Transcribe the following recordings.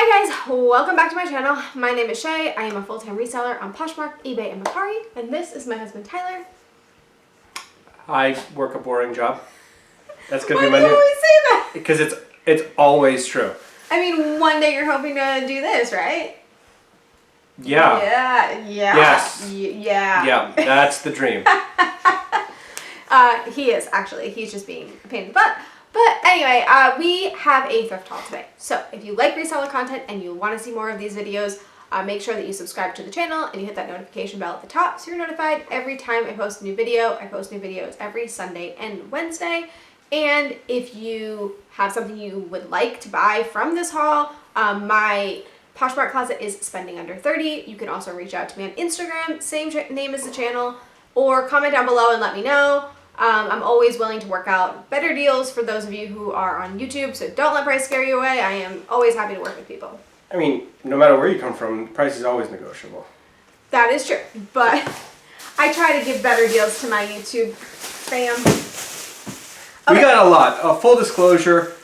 Hi guys, welcome back to my channel. My name is Shay. I am a full-time reseller on Poshmark, Ebay, and Mercari, and this is my husband Tyler. I work a boring job. That's gonna Why be my do you new. always say that? Because it's always true. I mean, one day you're hoping to do this, right? Yeah. Yeah. Yes. Yeah. Yeah, that's the dream. He is actually. He's just being a pain in the butt. But anyway, we have a thrift haul today. So if you like reseller content and you want to see more of these videos, make sure that you subscribe to the channel and you hit that notification bell at the top so you're notified every time I post a new video. I post new videos every Sunday and Wednesday. And if you have something you would like to buy from this haul, my Poshmark closet is spending under 30. You can also reach out to me on Instagram, same name as the channel, or comment down below and let me know. I'm always willing to work out better deals for those of you who are on YouTube, so don't let price scare you away. I am always happy to work with people. I mean, no matter where you come from, the price is always negotiable. That is true, but I try to give better deals to my YouTube fam. Okay. We got a lot. Full disclosure,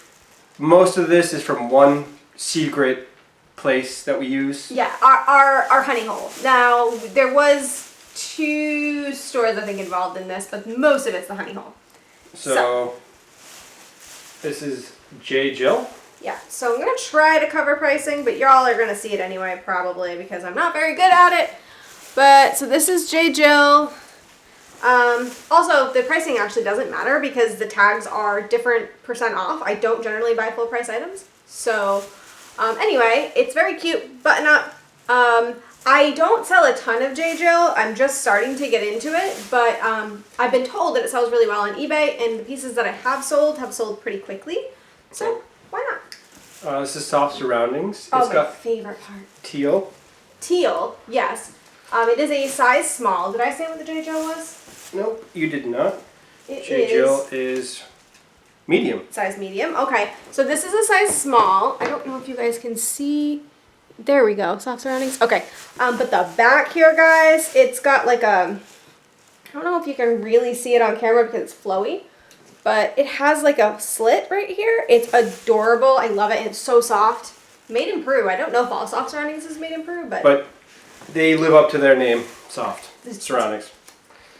most of this is from one secret place that we use. Yeah, our honey hole. Now, there was 2 stores I think involved in this, but most of it's the honey hole. So this is J. Jill. Yeah, so I'm going to try to cover pricing, but y'all are going to see it anyway, probably, because I'm not very good at it. But, so this is J. Jill. Also, the pricing actually doesn't matter because the tags are different % off. I don't generally buy full price items. So, anyway, it's very cute. Button up. I don't sell a ton of J. Jill. I'm just starting to get into it, but I've been told that it sells really well on eBay, and the pieces that I have sold pretty quickly. So, why not? This is Soft Surroundings. Oh, It's my got favorite part. teal. Teal, yes. It is a size small. Did I say what the J. Jill was? Nope, you did not. It J. Jill is medium. Size medium. Okay, so this is a size small. I don't know if you guys can see. There we go, soft surroundings. Okay, but the back here, guys, it's got like a, I don't know if you can really see it on camera because it's flowy, but it has like a slit right here. It's adorable. I love it. It's so soft. Made in Peru. I don't know if all soft surroundings is made in Peru, but they live up to their name, Soft Surroundings.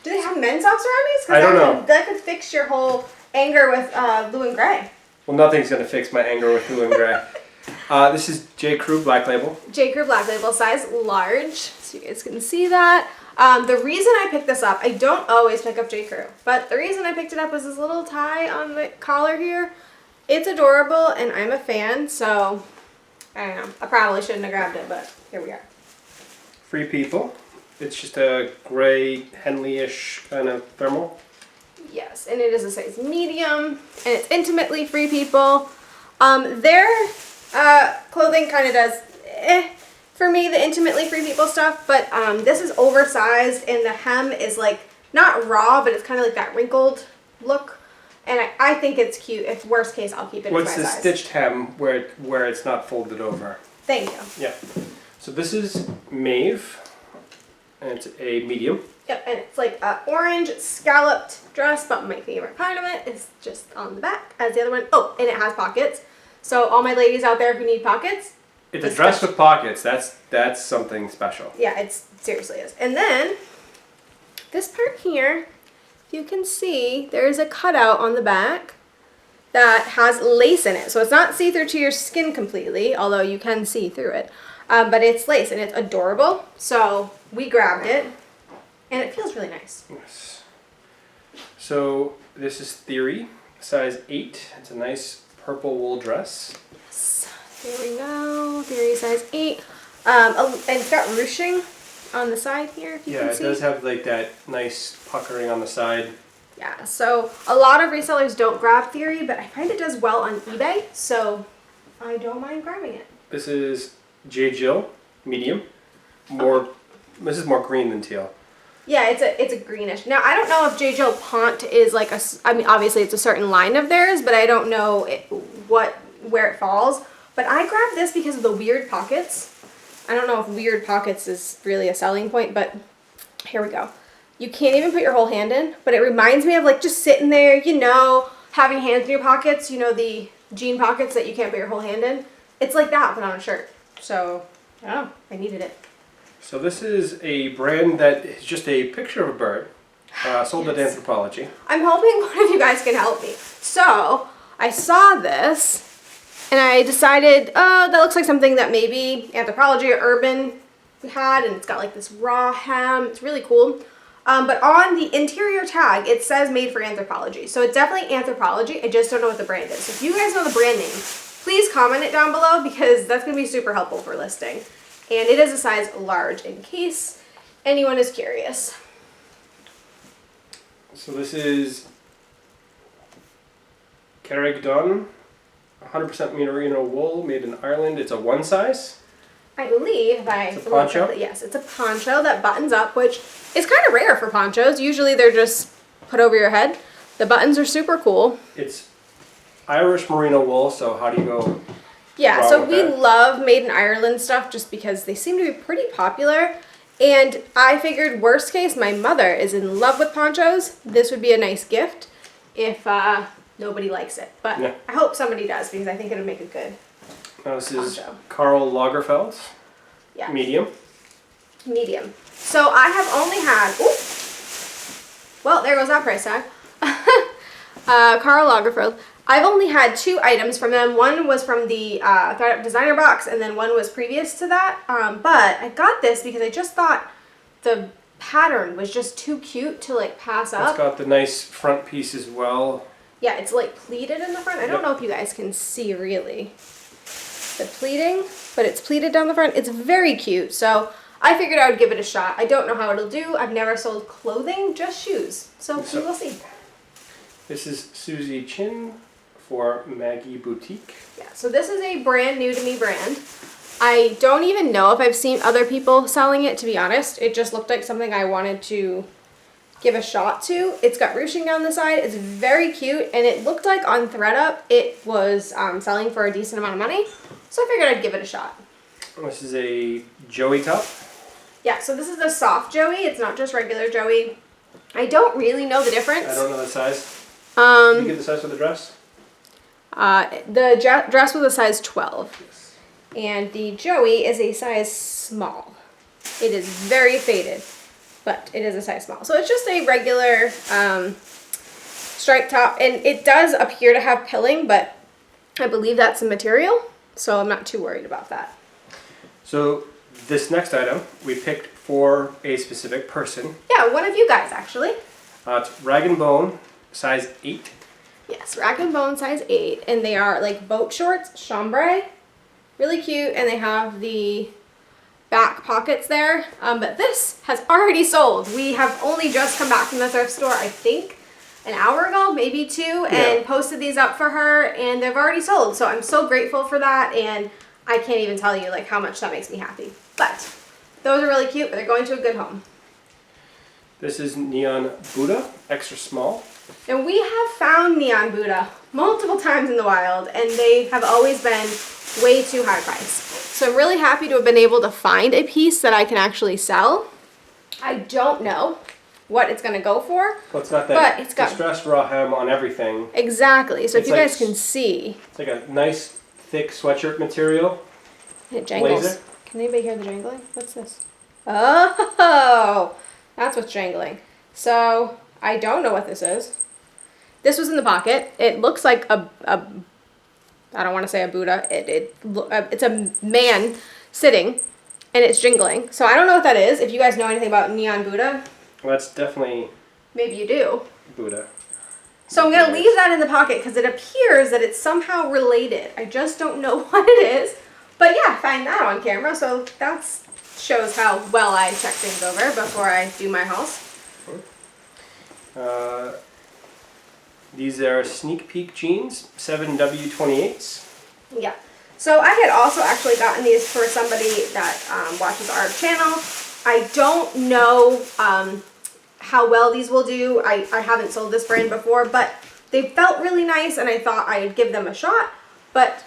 Do they have men's soft surroundings? I don't know. That could fix your whole anger with blue and gray. Well, nothing's going to fix my anger with blue and gray. This is J. Crew Black Label. J. Crew Black Label, size large, so you guys can see that. The reason I picked this up, I don't always pick up J. Crew, but the reason I picked it up was this little tie on the collar here. It's adorable, and I'm a fan, so I don't know. I probably shouldn't have grabbed it, but here we are. Free People. It's just a gray, Henley-ish kind of thermal. Yes, and it is a size medium, and it's intimately Free People. Their clothing kind of does for me, the intimately Free People stuff, but this is oversized, and the hem is like not raw, but it's kind of like that wrinkled look, and I think it's cute. If worst case, I'll keep it. What's as my the size. stitched hem where it's not folded over? Thank you. Yeah. So this is Maeve, and it's a medium. Yep, and it's like an orange scalloped dress, but my favorite part of it is just on the back, as the other one. Oh, and it has pockets. So all my ladies out there who need pockets. It's a dress with pockets. That's something special. Yeah, it seriously is. And then this part here, if you can see, there's a cutout on the back that has lace in it. So it's not see-through to your skin completely, although you can see through it. But it's lace, and it's adorable. So we grabbed it, and it feels really nice. Yes. So this is Theory, size 8. It's a nice purple wool dress. Yes. There we go. Theory size 8. And it's got ruching on the side here, if you can see. Yeah, it does have like that nice puckering on the side. Yeah, so a lot of resellers don't grab Theory, but I find it does well on eBay, so I don't mind grabbing it. This is J. Jill, medium. This is more green than teal. Yeah, it's a greenish. Now, I don't know if J. Jill Pont is like a, I mean, obviously it's a certain line of theirs, but I don't know where it falls. But I grabbed this because of the weird pockets. I don't know if weird pockets is really a selling point, but here we go. You can't even put your whole hand in, but it reminds me of like just sitting there, you know, having hands in your pockets, you know, the jean pockets that you can't put your whole hand in. It's like that, but on a shirt. So, I don't know. I needed it. So this is a brand that is just a picture of a bird, sold at Anthropologie. I'm hoping one of you guys can help me. So, I saw this, and I decided, oh, that looks like something that maybe Anthropologie or Urban had, and it's got like this raw hem. It's really cool. But on the interior tag, it says made for Anthropologie. So it's definitely Anthropologie. I just don't know what the brand is. So if you guys know the brand name, please comment it down below because that's going to be super helpful for listing. And it is a size large in case anyone is curious. So this is Carrigdon, 100% merino wool, made in Ireland. It's a one size. I believe if I It's a poncho? yes, it's a poncho that buttons up, which is kind of rare for ponchos. Usually they're just put over your head. The buttons are super cool. It's Irish merino wool, so how do you go? Yeah, so with we that? love made in Ireland stuff just because they seem to be pretty popular. And I figured worst case, my mother is in love with ponchos. This would be a nice gift if nobody likes it. But Yeah. I hope somebody does because I think it would make a good This is poncho. Karl Lagerfeld, Yeah. medium. Medium. So I have only had, well, there goes that price tag. Karl Lagerfeld. I've only had 2 items from them. One was from the ThredUp designer box, and then one was previous to that. But I got this because I just thought the pattern was just too cute to like pass up. It's got the nice front piece as well. Yeah, it's like pleated in the front. I don't know if you guys can see really the pleating, but it's pleated down the front. It's very cute. So I figured I would give it a shot. I don't know how it'll do. I've never sold clothing, just shoes. So we will see. This is Susie Chin for Maggie Boutique. Yeah, so this is a brand new to me brand. I don't even know if I've seen other people selling it, to be honest. It just looked like something I wanted to give a shot to. It's got ruching down the side. It's very cute, and it looked like on ThredUp it was selling for a decent amount of money. So I figured I'd give it a shot. This is a Joey top. Yeah, so this is a soft Joey. It's not just regular Joey. I don't really know the difference. I don't know the size. Did you get the size for the dress? The dress was a size 12. Yes. And the Joey is a size small. It is very faded, but it is a size small. So it's just a regular striped top, and it does appear to have pilling, but I believe that's the material, so I'm not too worried about that. So this next item we picked for a specific person. Yeah, one of you guys actually. It's Rag & Bone, size 8. Yes, Rag & Bone size 8, and they are like boat shorts, chambray. Really cute, and they have the back pockets there, but this has already sold. We have only just come back from the thrift store, I think an hour ago, maybe 2, and posted these up for her, and they've already sold. So I'm so grateful for that, and I can't even tell you like how much that makes me happy. But those are really cute, but they're going to a good home. This is Neon Buddha, extra small. And we have found Neon Buddha multiple times in the wild, and they have always been way too high priced. So I'm really happy to have been able to find a piece that I can actually sell. I don't know what it's going to go for. Well, it's got that but it's got distressed raw hem on everything. Exactly. So if It's you like guys can see, It's like a nice, thick sweatshirt material. it jangles. Blazer. Can anybody hear the jangling? What's this? Oh, that's what's jangling. So I don't know what this is. This was in the pocket. It looks like a I don't want to say a Buddha. It's a man sitting, and it's jingling. So I don't know what that is. If you guys know anything about Neon Buddha, Well, that's definitely maybe you do. Buddha. So I'm going to leave that in the pocket because it appears that it's somehow related. I just don't know what it is. But yeah, find that on camera. So that shows how well I check things over before I do my hauls. These are Sneak Peek jeans, 7W28s. Yeah. So I had also actually gotten these for somebody that watches our channel. I don't know how well these will do. I haven't sold this brand before, but they felt really nice, and I thought I'd give them a shot. But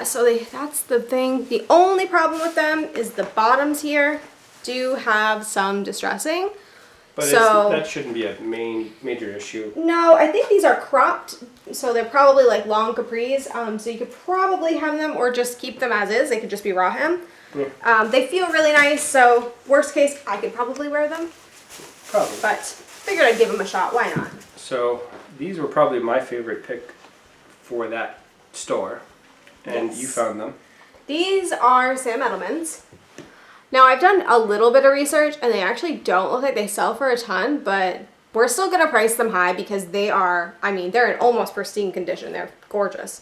so that's the thing. The only problem with them is the bottoms here do have some distressing. But So that shouldn't be a major issue. no, I think these are cropped, so they're probably like long capris. So you could probably hem them or just keep them as is. They could just be raw hem. Yeah. They feel really nice, so worst case, I could probably wear them. Probably. But figured I'd give them a shot. Why not? So these were probably my favorite pick for that store, and Yes. you found them. These are Sam Edelman's. Now, I've done a little bit of research, and they actually don't look like they sell for a ton, but we're still going to price them high because they are, I mean, they're in almost pristine condition. They're gorgeous.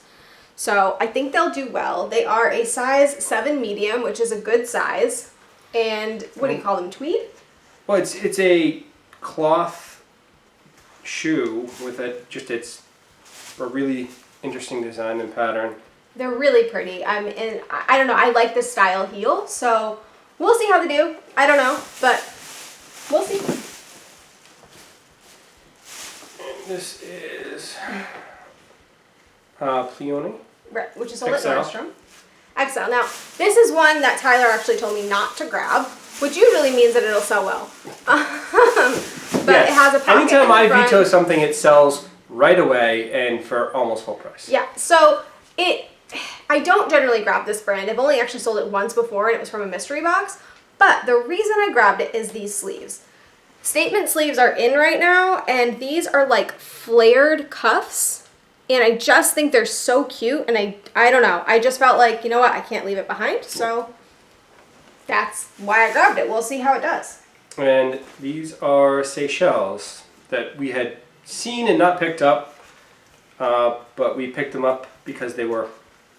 So I think they'll do well. They are a size 7 medium, which is a good size. And what do you call them, tweed? Well, it's a cloth shoe with it's a really interesting design and pattern. They're really pretty. And I don't know, I like this style heel, so we'll see how they do. I don't know, but we'll see. This is Pleone. Right, which is sold at XL. Nordstrom. XL. Now, this is one that Tyler actually told me not to grab, which usually means that it'll sell well. But it has a pocket Anytime in the I front. veto something, it sells right away and for almost full price. Yeah, so I don't generally grab this brand. I've only actually sold it once before, and it was from a mystery box. But the reason I grabbed it is these sleeves. Statement sleeves are in right now, and these are like flared cuffs. And I just think they're so cute, and I don't know. I just felt like, you know what, I can't leave it behind. So that's why I grabbed it. We'll see how it does. And these are Seychelles that we had seen and not picked up, but we picked them up because they were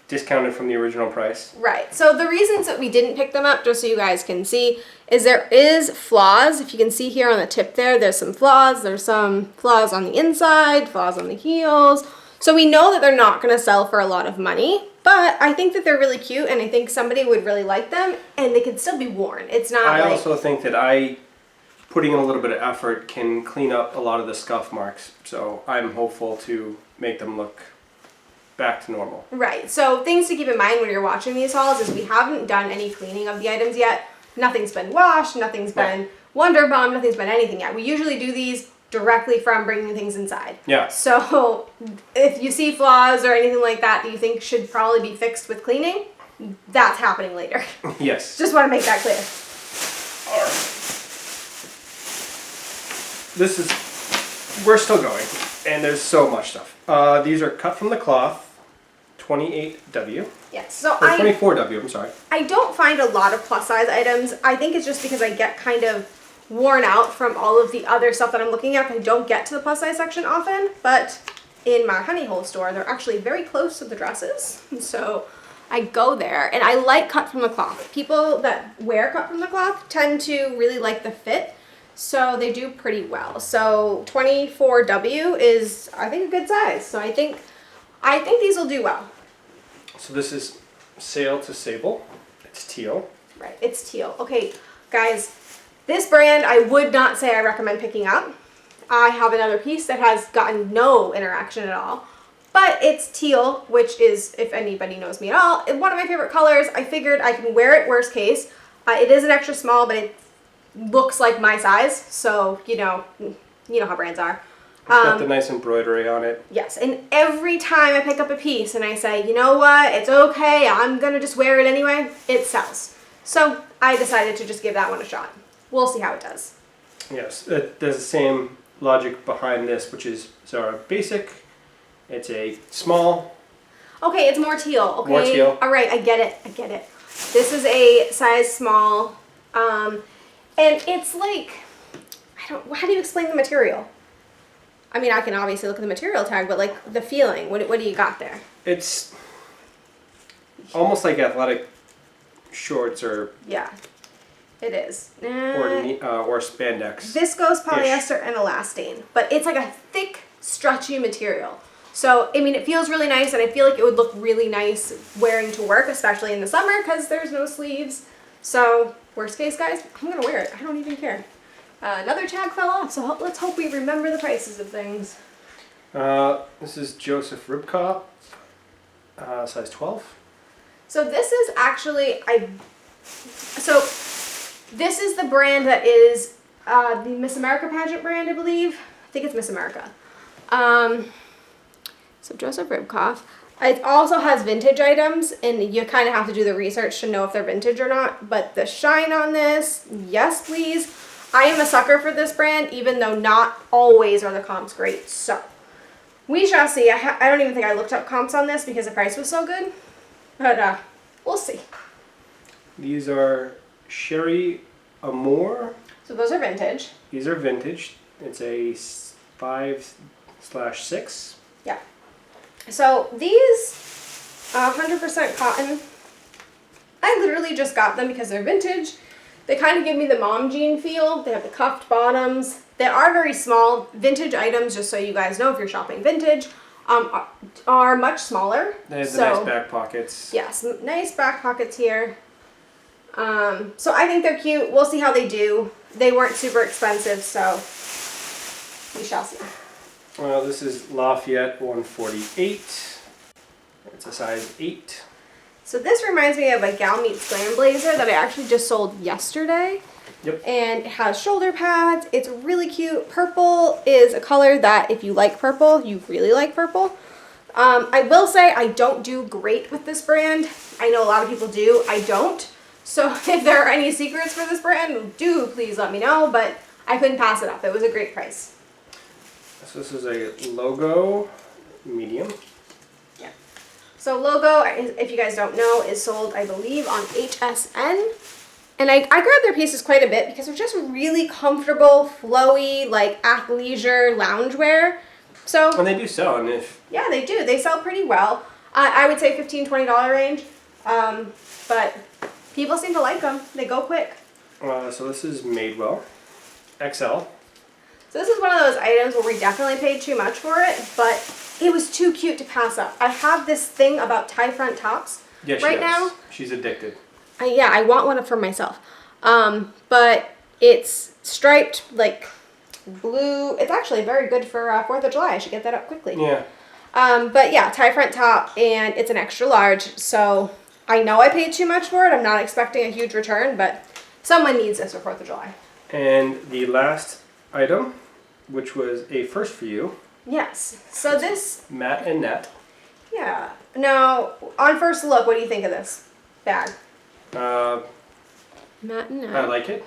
discounted from the original price. Right. So the reasons that we didn't pick them up, just so you guys can see, is there is flaws. If you can see here on the tip there's some flaws. There's some flaws on the inside, flaws on the heels. So we know that they're not going to sell for a lot of money, but I think that they're really cute, and I think somebody would really like them, and they can still be worn. It's not I like... also think that putting in a little bit of effort can clean up a lot of the scuff marks. So I'm hopeful to make them look back to normal. Right. So things to keep in mind when you're watching these hauls is we haven't done any cleaning of the items yet. Nothing's been washed, nothing's been Wonder Bomb, nothing's been anything yet. We usually do these directly from bringing things inside. Yeah. So if you see flaws or anything like that you think should probably be fixed with cleaning, that's happening later. Yes. Just want to make that clear. All right. We're still going, and there's so much stuff. These are cut from the cloth, 28W. Yes. So Or 24W, I'm sorry. I don't find a lot of plus size items. I think it's just because I get kind of worn out from all of the other stuff that I'm looking at. I don't get to the plus size section often, but in my honey hole store, they're actually very close to the dresses. So I go there, and I like cut from the cloth. People that wear cut from the cloth tend to really like the fit, so they do pretty well. So 24W is, I think, a good size. So I think these will do well. So this is Sail to Sable. It's teal. Right, it's teal. Okay, guys, this brand I would not say I recommend picking up. I have another piece that has gotten no interaction at all, but it's teal, which is, if anybody knows me at all, one of my favorite colors. I figured I can wear it worst case. It is an extra small, but it looks like my size, so you know how brands are. It's got the nice embroidery on it. Yes, and every time I pick up a piece and I say, you know what, it's okay, I'm gonna just wear it anyway, it sells. So I decided to just give that one a shot. We'll see how it does. Yes, there's the same logic behind this, which is Zara Basic. It's a small. Okay, it's more teal, okay? More teal. All right, I get it. This is a size small, and it's like, how do you explain the material? I mean, I can obviously look at the material tag, but like the feeling, what do you got there? It's almost like athletic shorts or Yeah, it is. or spandex. Viscose, polyester, and elastane, but it's like a thick, stretchy material. So, I mean, it feels really nice, and I feel like it would look really nice wearing to work, especially in the summer, because there's no sleeves. So, worst case, guys, I'm going to wear it. I don't even care. Another tag fell off, so let's hope we remember the prices of things. This is Joseph Ribkop, size 12. So this is actually, this is the brand that is the Miss America pageant brand, I believe. I think it's Miss America. So Joseph Ribkoff. It also has vintage items, and you kind of have to do the research to know if they're vintage or not. But the shine on this, yes please. I am a sucker for this brand, even though not always are the comps great. So we shall see. I don't even think I looked up comps on this because the price was so good. But we'll see. These are Sherry Amour. So those are vintage. These are vintage. It's a 5/6. Yeah. So these 100% cotton. I literally just got them because they're vintage. They kind of give me the mom jean feel. They have the cuffed bottoms. They are very small. Vintage items, just so you guys know if you're shopping vintage, are much smaller. They have the nice back pockets. Yes, nice back pockets here. So I think they're cute. We'll see how they do. They weren't super expensive, so we shall see. Well, this is Lafayette 148. It's a size 8. So this reminds me of a Gal Meets Glam blazer that I actually just sold yesterday. Yep. And it has shoulder pads. It's really cute. Purple is a color that if you like purple, you really like purple. I will say I don't do great with this brand. I know a lot of people do. I don't. So if there are any secrets for this brand, do please let me know. But I couldn't pass it up. It was a great price. So this is a logo medium. Yeah. So logo, if you guys don't know, is sold, I believe, on HSN. And I grabbed their pieces quite a bit because they're just really comfortable, flowy, like athleisure loungewear. So And they do sell, and if yeah, they do. They sell pretty well. I would say $15, $20 range. But people seem to like them. They go quick. so this is Madewell XL. So this is one of those items where we definitely paid too much for it, but it was too cute to pass up. I have this thing about tie front tops right now. She's addicted. Yeah, I want one for myself. But it's striped like blue. It's actually very good for 4th of July. I should get that up quickly. Yeah. But yeah, tie front top, and it's an extra large. So I know I paid too much for it. I'm not expecting a huge return, but someone needs this for 4th of July. And the last item, which was a first for you. Yes. So this. Matte and Nat. Yeah. Now, on first look, what do you think of this bag? Matte and Nat. I like it.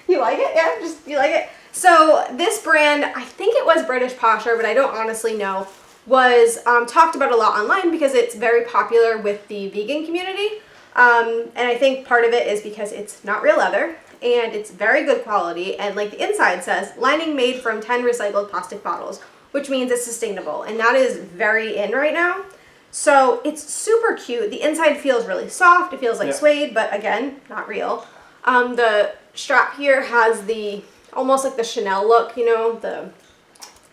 You like it? Yeah, you like it? So this brand, I think it was British Posher, but I don't honestly know, was talked about a lot online because it's very popular with the vegan community. And I think part of it is because it's not real leather and it's very good quality. And like the inside says, lining made from 10 recycled plastic bottles, which means it's sustainable. And that is very in right now. So it's super cute. The inside feels really soft. It feels like suede, but again, not real. The strap here has the almost like the Chanel look, you know what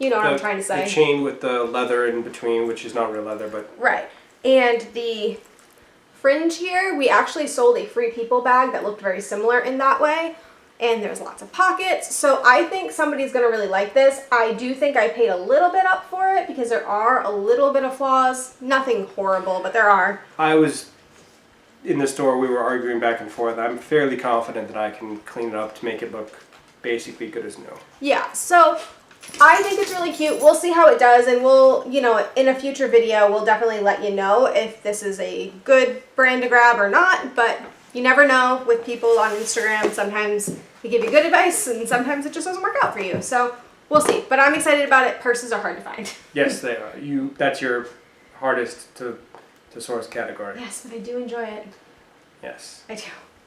I'm trying to say. The chain with the leather in between, which is not real leather, but right. And the fringe here, we actually sold a Free People bag that looked very similar in that way. And there's lots of pockets. So I think somebody's going to really like this. I do think I paid a little bit up for it because there are a little bit of flaws. Nothing horrible, but there are. I was in the store, we were arguing back and forth. I'm fairly confident that I can clean it up to make it look basically good as new. Yeah, so I think it's really cute. We'll see how it does, and we'll, in a future video, we'll definitely let you know if this is a good brand to grab or not, but you never know with people on Instagram. Sometimes they give you good advice, and sometimes it just doesn't work out for you. So we'll see. But I'm excited about it. Purses are hard to find. Yes, they are. That's your hardest to source category. Yes, but I do enjoy it. Yes. I do.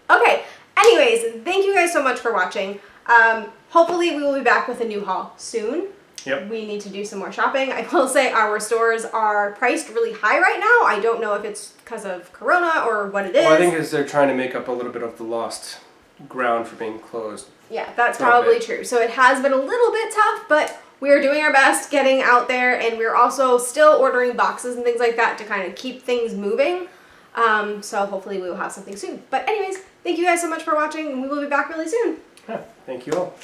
Okay. Anyways, thank you guys so much for watching. Hopefully we will be back with a new haul soon. Yep. We need to do some more shopping. I will say our stores are priced really high right now. I don't know if it's because of Corona or what it is. Well, I think they're trying to make up a little bit of the lost ground for being closed. Yeah, that's probably true. So it has been a little bit tough, but we are doing our best getting out there, and we're also still ordering boxes and things like that to kind of keep things moving. So hopefully we will have something soon. But anyways, thank you guys so much for watching, and we will be back really soon. Yeah, thank you all.